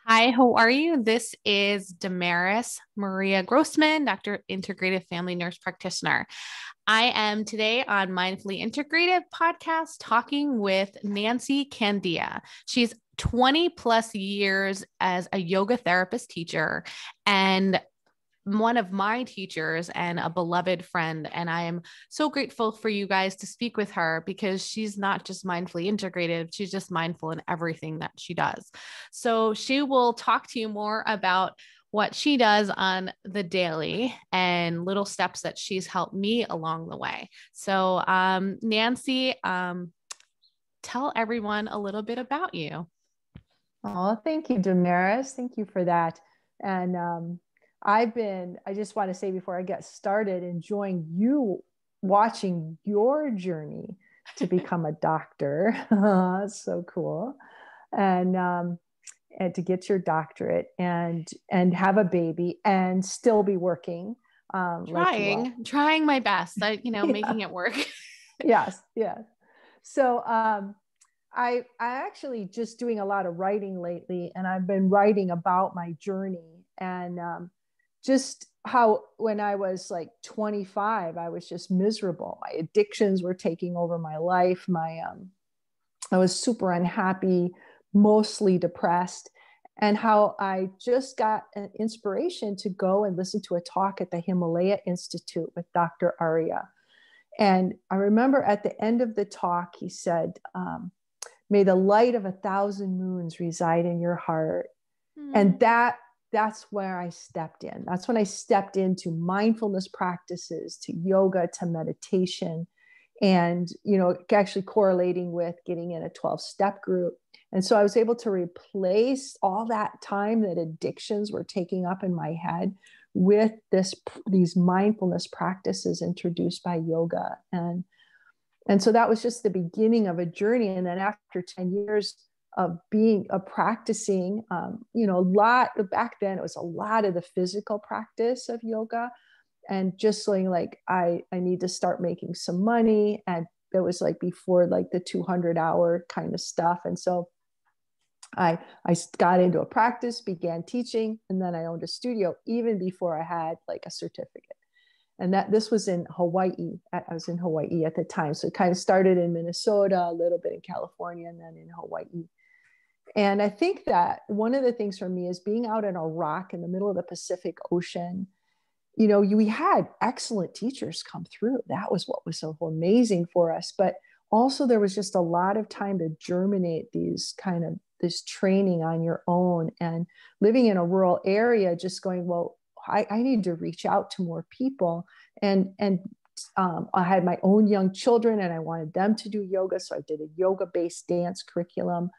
Hi, how are you? This is Damaris Maria Grossman, Dr. Integrative Family Nurse Practitioner. I am today on Mindfully Integrative podcast talking with Nancy Candea. She's 20 plus years as a yoga therapist teacher and one of my teachers and a beloved friend. And I am so grateful for you guys to speak with her because she's not just mindfully integrated, she's just mindful in everything that she does. So she will talk to you more about what she does on the daily and little steps that she's helped me along the way. So Nancy, tell everyone a little bit about you. Oh, thank you, Damaris. Thank you for that. And I just want to say before I get started, enjoying you watching your journey to become a doctor. It's so cool. And to get your doctorate and have a baby and still be working. Trying my best, making it work. Yes. So I actually just doing a lot of writing lately, and I've been writing about my journey and just how when I was like 25, I was just miserable. My addictions were taking over my life. I was super unhappy, mostly depressed, and how I just got an inspiration to go and listen to a talk at the Himalaya Institute with Dr. Arya. And I remember at the end of the talk, he said, may the light of 1,000 moons reside in your heart. And that's where I stepped in. That's when I stepped into mindfulness practices, to yoga, to meditation, and, actually correlating with getting in a 12-step group. And so I was able to replace all that time that addictions were taking up in my head with these mindfulness practices introduced by yoga. And so that was just the beginning of a journey. And then after 10 years of practicing, a lot back then, it was a lot of the physical practice of yoga and just saying like, I need to start making some money. And it was like before like the 200-hour kind of stuff. And so I got into a practice, began teaching, and then I owned a studio even before I had like a certificate. And this was in Hawaii. I was in Hawaii at the time. So it kind of started in Minnesota, a little bit in California, and then in Hawaii. And I think that one of the things for me is being out on a rock in the middle of the Pacific Ocean. We had excellent teachers come through. That was what was so amazing for us. But also there was just a lot of time to germinate this training on your own, and living in a rural area, just going, well, I need to reach out to more people. And I had my own young children and I wanted them to do yoga. So I did a yoga-based dance curriculum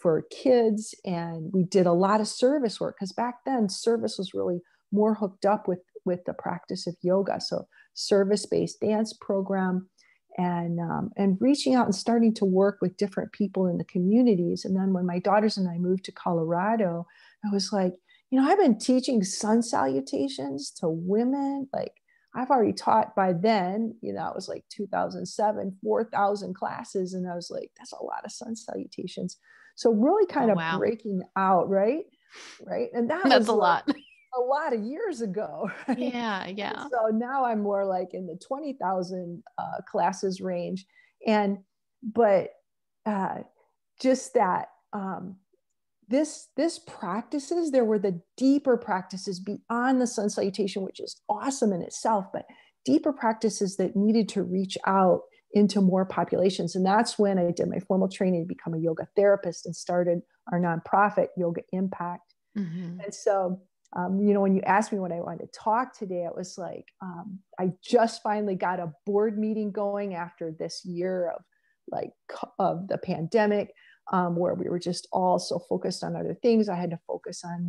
for kids. And we did a lot of service work because back then service was really more hooked up with the practice of yoga. So service-based dance program and reaching out and starting to work with different people in the communities. And then when my daughters and I moved to Colorado, I was like, I've been teaching sun salutations to women. Like I've already taught by then, it was like 2007, 4,000 classes. And I was like, that's a lot of sun salutations. So really kind of breaking out, right? And that's was a lot. A lot of years ago. Right? Yeah. And so now I'm more like in the 20,000 classes range. But just that, this practices, there were the deeper practices beyond the sun salutation, which is awesome in itself, but deeper practices that needed to reach out into more populations. And that's when I did my formal training to become a yoga therapist and started our nonprofit, Yoga Impact. Mm-hmm. And so, when you asked me when I wanted to talk today, it was like, I just finally got a board meeting going after this year of the pandemic. Where we were just all so focused on other things. I had to focus on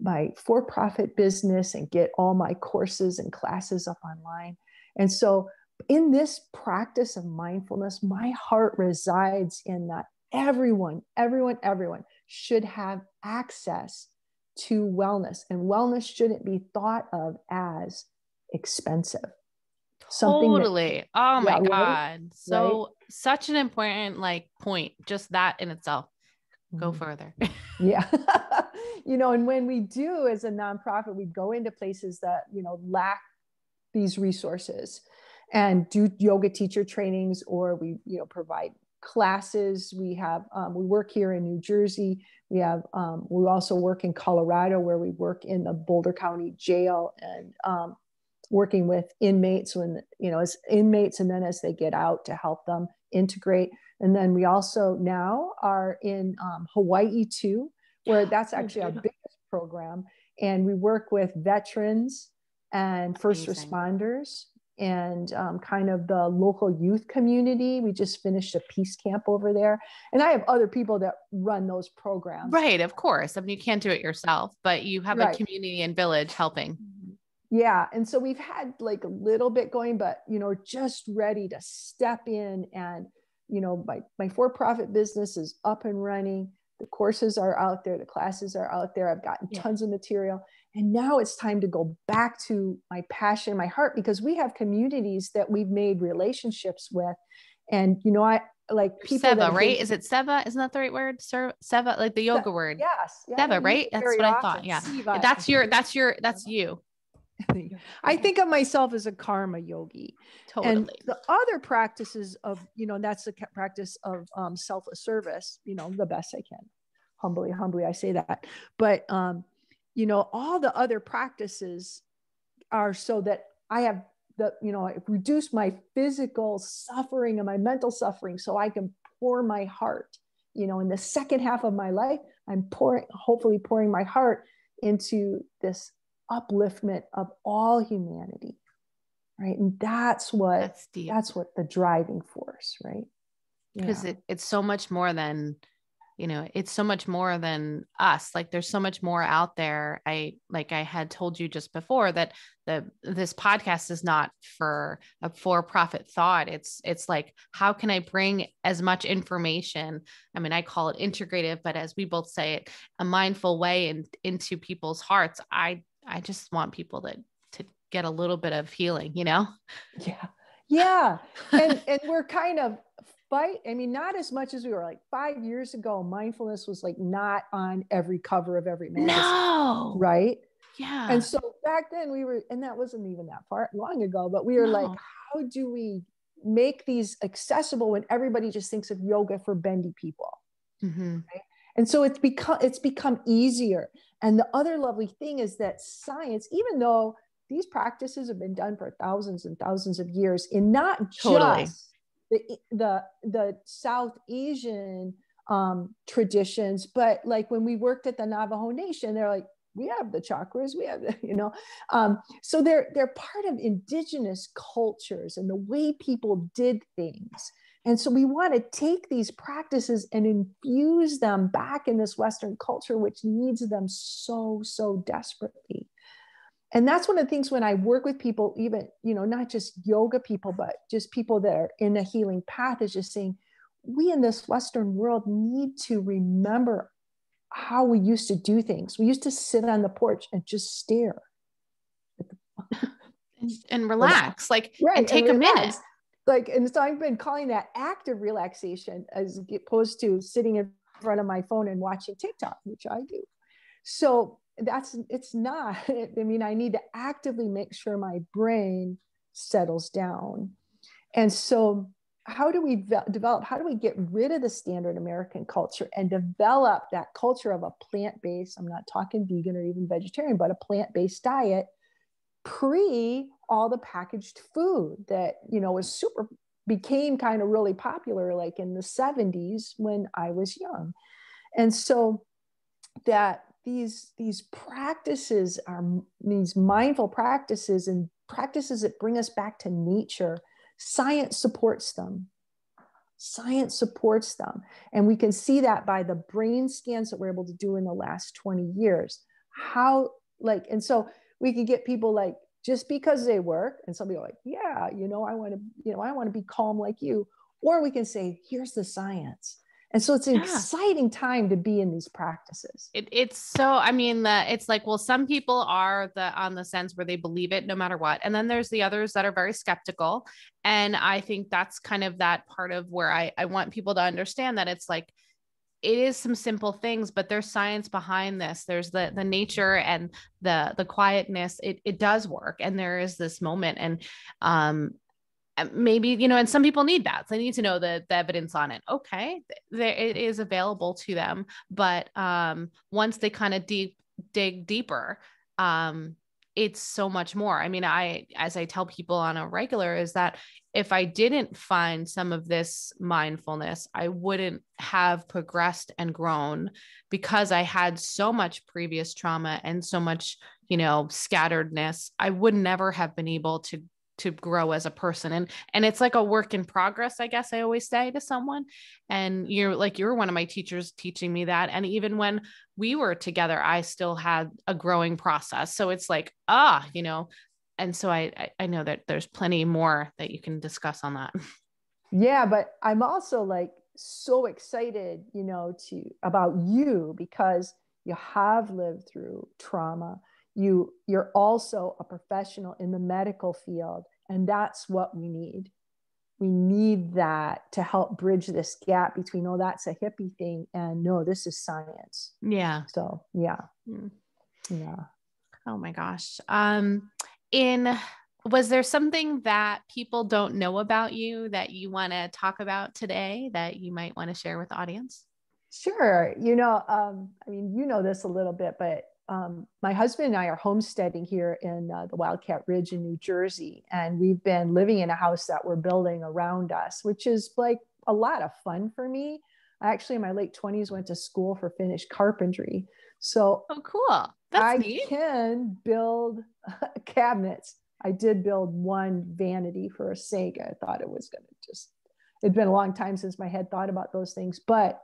my for-profit business and get all my courses and classes up online. And so in this practice of mindfulness, my heart resides in that everyone should have access to wellness. And wellness shouldn't be thought of as expensive. Totally. Oh my God. So such an important point, just that in itself. Go further. Yeah. And when we do as a nonprofit, we go into places that, lack these resources and do yoga teacher trainings, or we, provide classes. We have, we work here in New Jersey. We have, we also work in Colorado, where we work in the Boulder County Jail, and working with inmates as inmates, and then as they get out, to help them integrate. And then we also now are in Hawaii too, where that's actually our biggest program. And we work with veterans and first responders, and kind of the local youth community. We just finished a peace camp over there. And I have other people that run those programs. Right, of course. I mean, you can't do it yourself, but you have a community and village helping. Yeah. And so we've had like a little bit going, but, just ready to step in. And, my for-profit business is up and running. The courses are out there. The classes are out there. I've gotten tons of material. And now it's time to go back to my passion, my heart, because we have communities that we've made relationships with. And, I like people. Seva, right? Is it Seva? Isn't that the right word? Seva, like the yoga word. Yes. Seva, right? That's what I thought. Yeah. Siva. That's you. I think of myself as a karma yogi. Totally. And the other practices of, that's the practice of self-service, the best I can. Humbly, I say that. But, all the other practices are so that I have I've reduced my physical suffering and my mental suffering, so I can pour my heart, in the second half of my life, I'm hopefully pouring my heart into this upliftment of all humanity, right? And that's what the driving force, right? Because it's so much more than, it's so much more than us. Like there's so much more out there. I had told you just before that this podcast is not for a for-profit thought. It's like, how can I bring as much information? I mean, I call it integrative, but as we both say it, a mindful way into people's hearts. I just want people to get a little bit of healing, Yeah. Yeah. And we're kind of not as much as we were like 5 years ago. Mindfulness was like not on every cover of every magazine. No. Right. Yeah. And so back then and that wasn't even that long ago, but we were like, how do we make these accessible when everybody just thinks of yoga for bendy people? Mm-hmm. Right? And so it's become easier. And the other lovely thing is that science, even though these practices have been done for thousands and thousands of years, in not just the South Asian traditions, but like when we worked at the Navajo Nation, they're like, we have the chakras, we have the, so they're part of indigenous cultures and the way people did things. And so we want to take these practices and infuse them back in this Western culture, which needs them so, so desperately. And that's one of the things when I work with people, even, not just yoga people, but just people that are in a healing path, is just saying, we in this Western world need to remember how we used to do things. We used to sit on the porch and just stare. and relax, and take and a minute. And so I've been calling that active relaxation as opposed to sitting in front of my phone and watching TikTok, which I do. So it's not, I need to actively make sure my brain settles down. And so how do we how do we get rid of the standard American culture and develop that culture of a plant-based, I'm not talking vegan or even vegetarian, but a plant-based diet pre all the packaged food that, became kind of really popular, like in the 70s when I was young. And so that these practices are these mindful practices and practices that bring us back to nature. Science supports them. And we can see that by the brain scans that we're able to do in the last 20 years. And so we can get people like, just because they work, and some people are like, yeah, I want to be calm like you. Or we can say, here's the science. And so it's an exciting time to be in these practices. It's so, it's like, well, some people are on the sense where they believe it no matter what. And then there's the others that are very skeptical. And I think that's kind of that part of where I want people to understand that it's like, it is some simple things, but there's science behind this. There's the nature and the quietness. It does work. And there is this moment, and maybe, you know, and some people need that. So they need to know the evidence on it. Okay. There, it is available to them. But once they kind of dig deeper, it's so much more. I mean, as I tell people on a regular, is that if I didn't find some of this mindfulness, I wouldn't have progressed and grown, because I had so much previous trauma and so much, you know, scatteredness. I would never have been able to grow as a person. And it's like a work in progress, I guess I always say to someone. And you're one of my teachers teaching me that. And even when we were together, I still had a growing process. So it's like, you know, and so I know that there's plenty more that you can discuss on that. Yeah, but I'm also like so excited, you know, about you, because you have lived through trauma. You're also a professional in the medical field, and that's what we need. We need that to help bridge this gap between, oh, that's a hippie thing, and no, this is science. Yeah. So yeah. Yeah. Oh my gosh. Was there something that people don't know about you that you want to talk about today that you might want to share with the audience? Sure. You know, I mean, you know this a little bit, but my husband and I are homesteading here in the Wildcat Ridge in New Jersey. And we've been living in a house that we're building around us, which is like a lot of fun for me. I actually, in my late 20s, went to school for finished carpentry. So oh, cool. That's neat. Can build cabinets. I did build one vanity for a sink. I thought it was going to it'd been a long time since my head thought about those things. But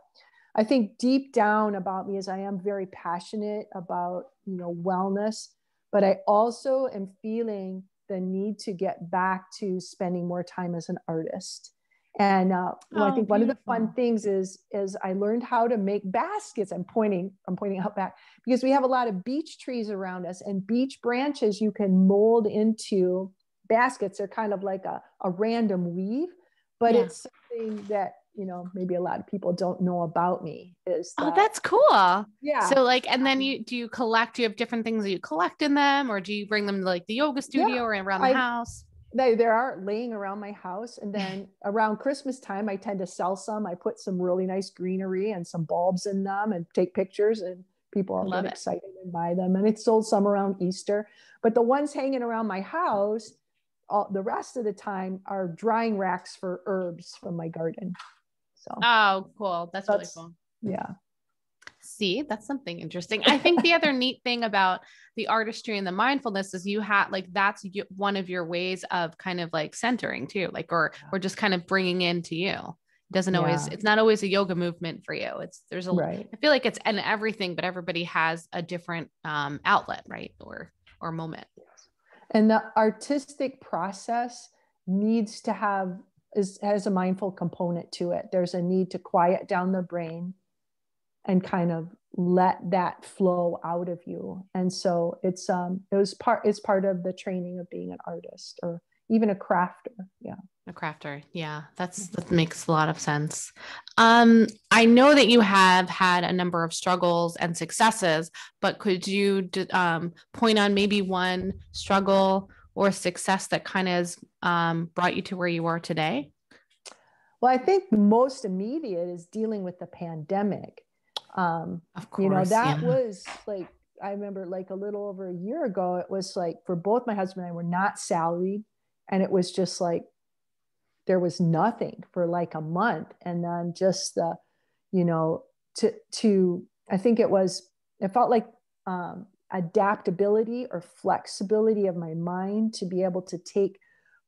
I think deep down about me is I am very passionate about, you know, wellness, but I also am feeling the need to get back to spending more time as an artist. And I think one of the fun things is I learned how to make baskets. I'm pointing out back, because we have a lot of beech trees around us, and beech branches you can mold into baskets. They're kind of like a random weave, but it's something that, you know, maybe a lot of people don't know about me is that, that's cool. Yeah. So like, and then do you have different things that you collect in them, or do you bring them to like the yoga studio or around the house? There are laying around my house. And then around Christmas time, I tend to sell some. I put some really nice greenery and some bulbs in them and take pictures, and people get excited and buy them. And it's sold some around Easter. But the ones hanging around my house, the rest of the time, are drying racks for herbs from my garden. So, oh, cool. That's really cool. Yeah. See, that's something interesting. I think the other neat thing about the artistry and the mindfulness is you have like, that's one of your ways of kind of like centering too, like, or just kind of bringing into you. It doesn't always, it's not always a yoga movement for you. I feel like it's in everything, but everybody has a different outlet, right? Or moment. And the artistic process needs to has a mindful component to it. There's a need to quiet down the brain and kind of let that flow out of you. And so it's part of the training of being an artist, or even a crafter. Yeah. A crafter. Yeah. that makes a lot of sense. I know that you have had a number of struggles and successes, but could you point on maybe one struggle or success that kind of brought you to where you are today? Well, I think the most immediate is dealing with the pandemic. Of course, you know, that was like, I remember like a little over a year ago, it was like, for both my husband and I, were not salaried. And it was just like, there was nothing for like a month. And then just the, you know, I think it felt like adaptability or flexibility of my mind to be able to take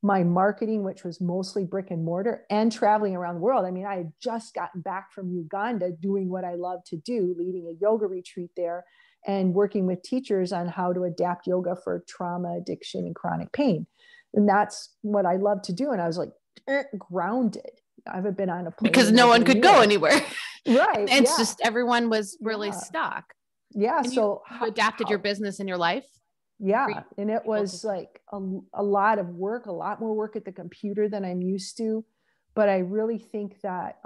my marketing, which was mostly brick and mortar, and traveling around the world. I mean, I had just gotten back from Uganda doing what I love to do, leading a yoga retreat there and working with teachers on how to adapt yoga for trauma, addiction, and chronic pain. And that's what I love to do. And I was like grounded. I haven't been on a plane because no one could go anywhere. Right. It's just, everyone was really stuck. Yeah. And so you adapted your business and your life. Yeah. And it was like a lot of work, a lot more work at the computer than I'm used to. But I really think that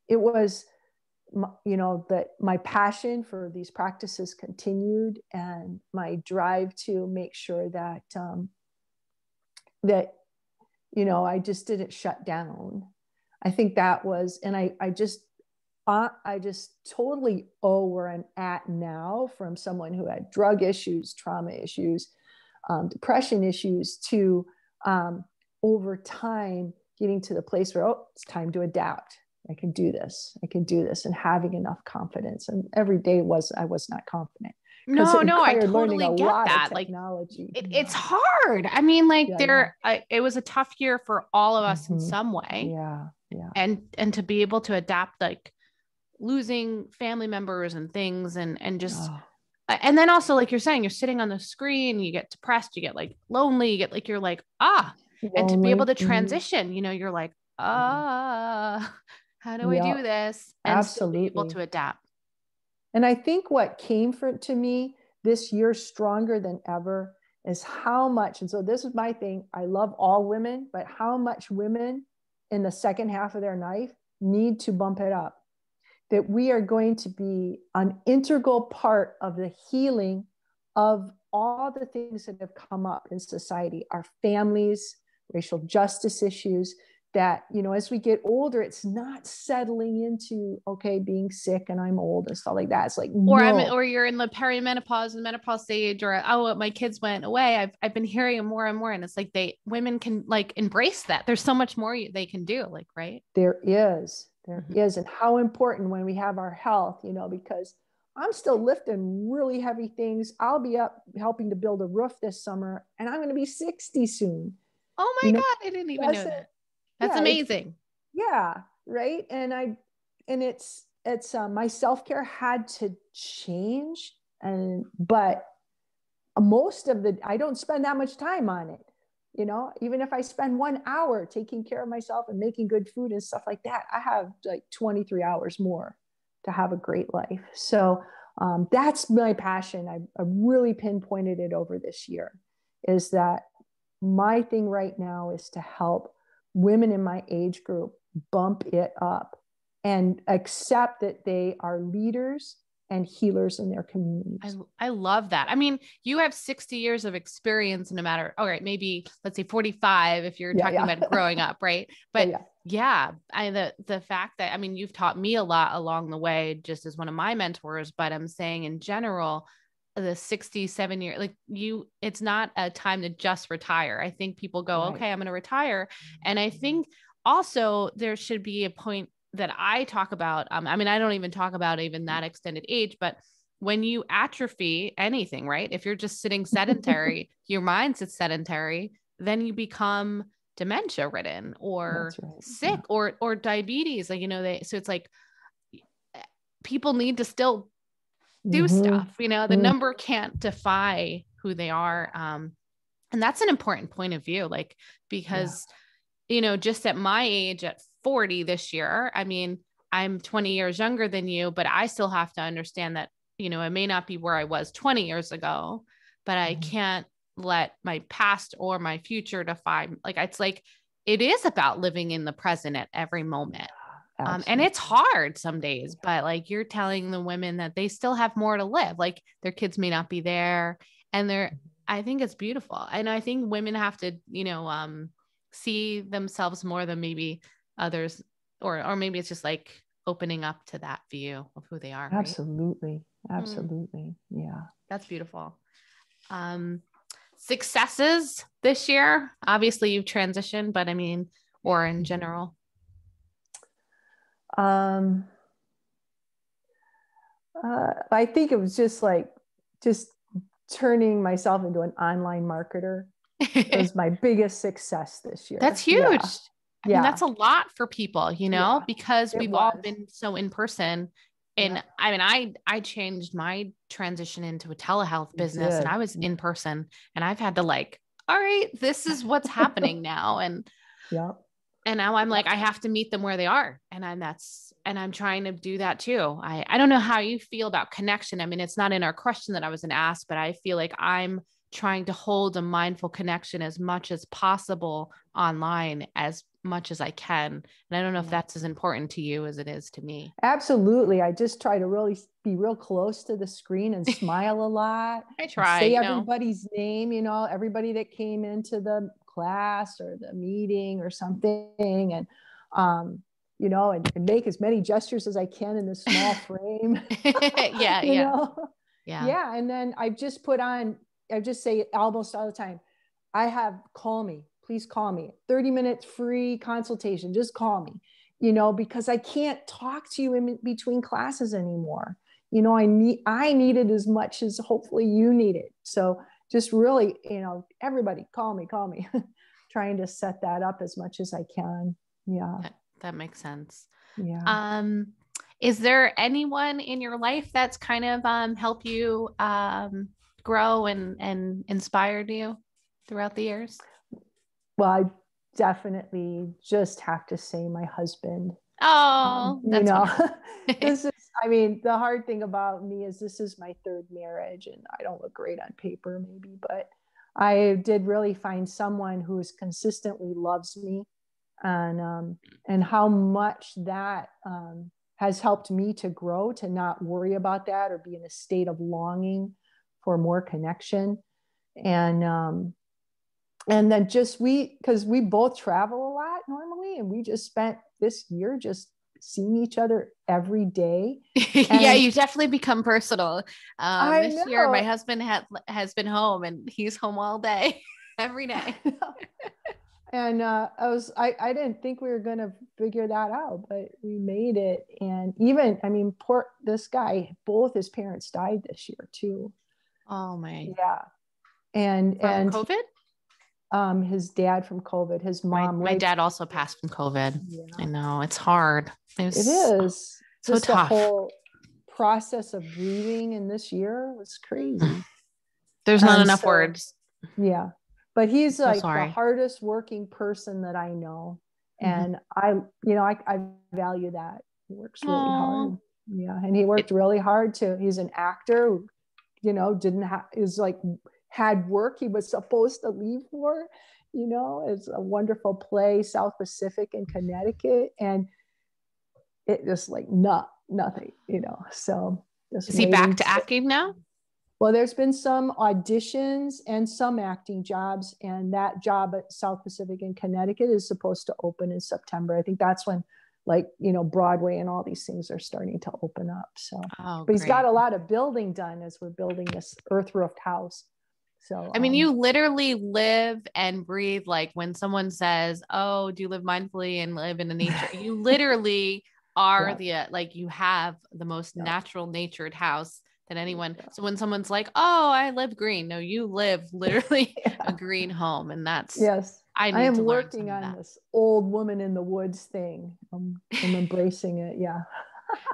it was you know, that my passion for these practices continued, and my drive to make sure that, that, you know, I just didn't shut down. I think that was, and I just totally owe where I'm at now from someone who had drug issues, trauma issues, depression issues, to over time getting to the place where, oh, it's time to adapt. I can do this. I can do this, and having enough confidence. And every day I was not confident. No, I learning totally a get lot that. of technology. Like it's hard. I mean, like Yeah. it was a tough year for all of us in some way. Yeah. And to be able to adapt, like losing family members and things, and just, and then also, like you're saying, you're sitting on the screen, you get depressed, you get like lonely, you get like, you're like, and to be able to transition, you know, you're like, how do I do this? And still be able to adapt. And I think what came to me this year stronger than ever is how much, and so this is my thing, I love all women, but how much women in the second half of their life need to bump it up. That we are going to be an integral part of the healing of all the things that have come up in society, our families, racial justice issues, that, you know, as we get older, it's not settling into, okay, being sick and I'm old and stuff like that. It's like, or you're in the perimenopause and menopause stage, or, oh, my kids went away. I've been hearing more and more. And it's like women can like embrace that. There's so much more they can do, like, right? There is. And how important when we have our health, you know, because I'm still lifting really heavy things. I'll be up helping to build a roof this summer, and I'm going to be 60 soon. Oh my God. I didn't even know that. That's amazing. Right. And it's my self-care had to change, but I don't spend that much time on it. You know, even if I spend 1 hour taking care of myself and making good food and stuff like that, I have like 23 hours more to have a great life. So that's my passion. I really pinpointed it over this year, is that my thing right now is to help women in my age group bump it up and accept that they are leaders and healers in their communities. I love that. I mean, you have 60 years of experience, no matter, all right, maybe let's say 45 if you're talking about growing up, right? But the fact that, I mean, you've taught me a lot along the way, just as one of my mentors, but I'm saying in general, the 67 year, like it's not a time to just retire. I think people go, okay, I'm going to retire. And I think also there should be a point that I talk about. I mean, I don't even talk about even that extended age, but when you atrophy anything, right? If you're just sitting sedentary, your mind sits sedentary, then you become dementia ridden or sick or diabetes. Like, you know, so it's like people need to still do stuff, you know, the number can't defy who they are. And that's an important point of view, like, because, you know, just at my age, at 40 this year, I mean, I'm 20 years younger than you, but I still have to understand that, you know, I may not be where I was 20 years ago, but I can't let my past or my future define, like, it's like, it is about living in the present at every moment. And it's hard some days, but like you're telling the women that they still have more to live, like their kids may not be there, and I think it's beautiful. And I think women have to, you know, see themselves more than maybe others, or maybe it's just like opening up to that view of who they are. Absolutely. Right? Absolutely. Yeah. That's beautiful. Successes this year, obviously you've transitioned, but I mean, or in general. I think it was just turning myself into an online marketer. It was my biggest success this year. That's huge. I mean, that's a lot for people, you know, because we've all been so in person. And I mean, I changed my transition into a telehealth business, and I was in person, and I've had to like, all right, this is what's happening now. And and now I'm like, I have to meet them where they are. And I'm trying to do that too. I don't know how you feel about connection. I mean, it's not in our question that I was going to ask, but I feel like I'm trying to hold a mindful connection as much as possible online, as much as I can. And I don't know if that's as important to you as it is to me. Absolutely. I just try to really be real close to the screen and smile a lot. I try, say everybody's name, everybody that came into the class or the meeting or something. And, and make as many gestures as I can in this small frame. Yeah. Yeah. And then I just say almost all the time, please call me 30 minutes free consultation. Just call me, because I can't talk to you in between classes anymore. I need it as much as hopefully you need it. So just really, everybody call me, trying to set that up as much as I can. Yeah. That makes sense. Yeah. Is there anyone in your life that's kind of helped you grow and inspired you throughout the years? Well, I definitely just have to say my husband. Oh, that's the hard thing about me is this is my third marriage, and I don't look great on paper maybe, but I did really find someone who consistently loves me, and how much that has helped me to grow, to not worry about that or be in a state of longing for more connection. And then because we both travel a lot normally, and we just spent this year just seeing each other every day. Yeah, you definitely become personal. This year, my husband has been home, and he's home all day, every day. And I didn't think we were going to figure that out, but we made it. And even, this guy, both his parents died this year too. Oh my. Yeah. And COVID? His dad from COVID, his mom. My dad also passed from COVID. Yeah. I know, it's hard. It is. So just tough. The whole process of grieving in this year was crazy. There's not enough words. Yeah. But he's the hardest working person that I know. And I value that. He works really hard. Yeah. And he worked really hard too. He's an actor who, had work he was supposed to leave for, it's a wonderful play, South Pacific in Connecticut. And it just nothing, so. Is he back to acting now? Well, there's been some auditions and some acting jobs, and that job at South Pacific in Connecticut is supposed to open in September. I think that's when Broadway and all these things are starting to open up. So, but he's got a lot of building done as we're building this earth-roofed house. So, you literally live and breathe. Like when someone says, "Oh, do you live mindfully and live in the nature?" You literally are you have the most natural natured house than anyone. So when someone's like, "Oh, I live green," no, you live literally a green home. And that's, I am working on this old woman in the woods thing. I'm embracing it. Yeah.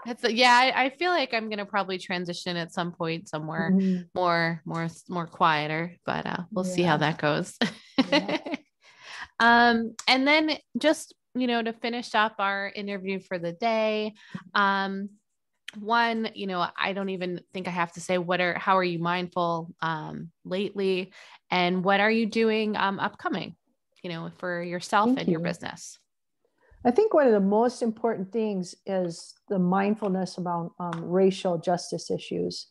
I feel like I'm going to probably transition at some point somewhere more quieter, but we'll see how that goes. And then just, to finish up our interview for the day, one, I don't even think I have to say how are you mindful lately, and what are you doing upcoming, for yourself and your business? I think one of the most important things is the mindfulness about racial justice issues,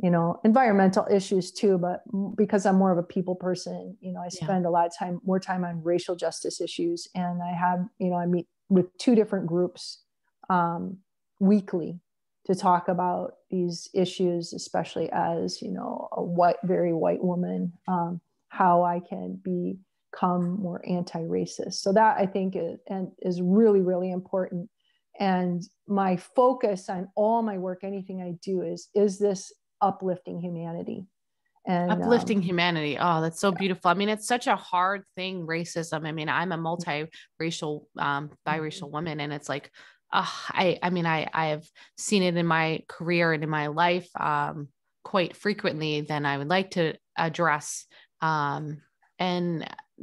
environmental issues too, but because I'm more of a people person, I spend a lot of more time on racial justice issues. And I have, I meet with 2 different groups weekly to talk about these issues, especially as, a very white woman, how I can become more anti-racist. So that I think is really, really important. And my focus on all my work, anything I do is this uplifting humanity. And uplifting humanity. Oh, that's so beautiful. It's such a hard thing, racism. I'm a multiracial, biracial woman, and it's like, I have seen it in my career and in my life quite frequently than I would like to address. And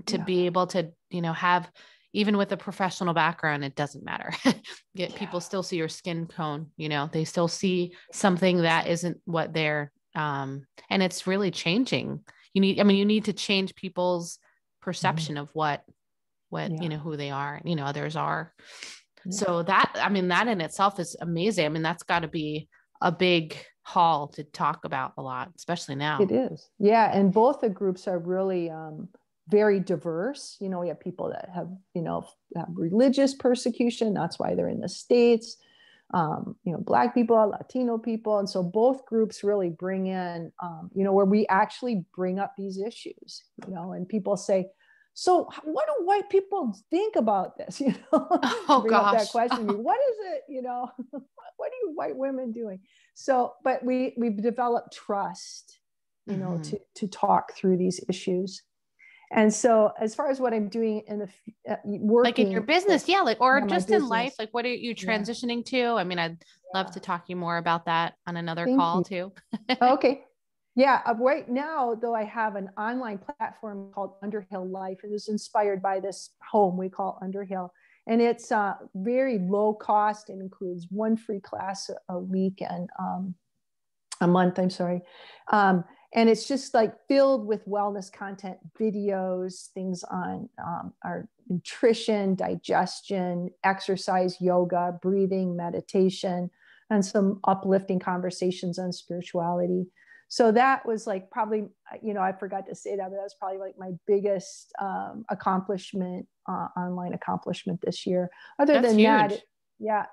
to be able to, have, even with a professional background, it doesn't matter. People still see your skin tone, they still see something that isn't what they're, and it's really changing. You need to change people's perception of what what, Yeah. who they are, others are. Yeah. So that in itself is amazing. I mean, that's got to be a big haul to talk about a lot, especially now. It is. Yeah. And both the groups are really very diverse. We have people that have religious persecution. That's why they're in the States. Black people, Latino people. And so both groups really bring in, where we actually bring up these issues, and people say, so what do white people think about this? Oh, bring gosh. up that question. What is it, what are you white women doing? So, but we've developed trust, to talk through these issues. And so as far as what I'm doing in the working, like in your business, or just in life, like what are you transitioning to? I mean, I'd love to talk to you more about that on another call too. Okay. Yeah. Right now, though, I have an online platform called Underhill Life, and it's inspired by this home we call Underhill. And it's very low cost. It includes one free class a week and a month, I'm sorry. And it's just like filled with wellness content, videos, things on our nutrition, digestion, exercise, yoga, breathing, meditation, and some uplifting conversations on spirituality. So that was like probably, I forgot to say that, but that was probably like my biggest accomplishment, online accomplishment this year. Other than that, yeah,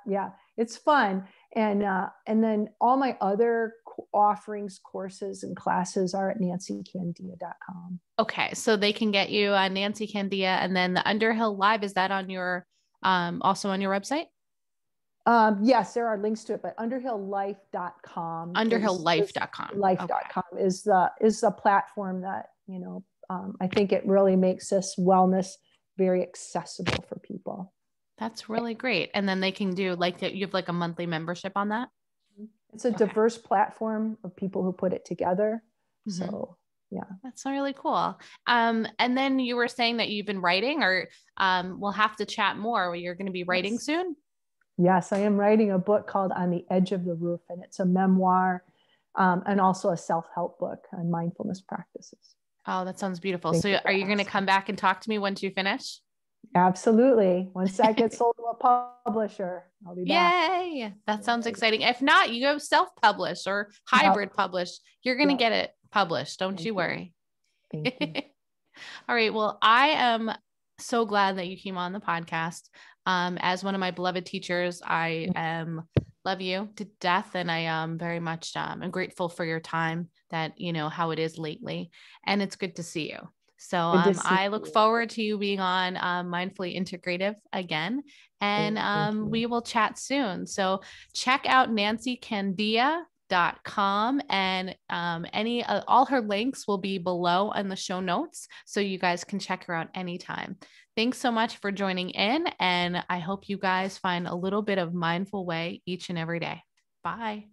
it's fun. And then all my other offerings, courses, and classes are at nancicandea.com. Okay. So they can get you on Nancy Candea, and then the Underhill Live, is that on your, also on your website? Yes, there are links to it, but underhilllife.com. Underhilllife.com. Life.com is the platform that, I think it really makes this wellness very accessible for people. That's really great. And then they can do you have like a monthly membership on that? It's a diverse platform of people who put it together. Mm-hmm. So yeah. That's really cool. And then you were saying that you've been writing, or we'll have to chat more. You're going to be writing soon? Yes, I am writing a book called On the Edge of the Roof, and it's a memoir and also a self-help book on mindfulness practices. Oh, that sounds beautiful. So are you going to come back and talk to me once you finish? Absolutely. Once that gets sold to a publisher, I'll be back. Yay. That sounds exciting. If not, you go self-publish or hybrid publish. You're going to get it published. Don't you worry. Thank you. All right. Well, I am so glad that you came on the podcast. As one of my beloved teachers, I love you to death. And I am very much, I'm grateful for your time, that, how it is lately. And it's good to see you. So I look forward to you being on Mindfully Integrative again, and we will chat soon. So check out nancicandea.com, and all her links will be below in the show notes, so you guys can check her out anytime. Thanks so much for joining in, and I hope you guys find a little bit of mindful way each and every day. Bye.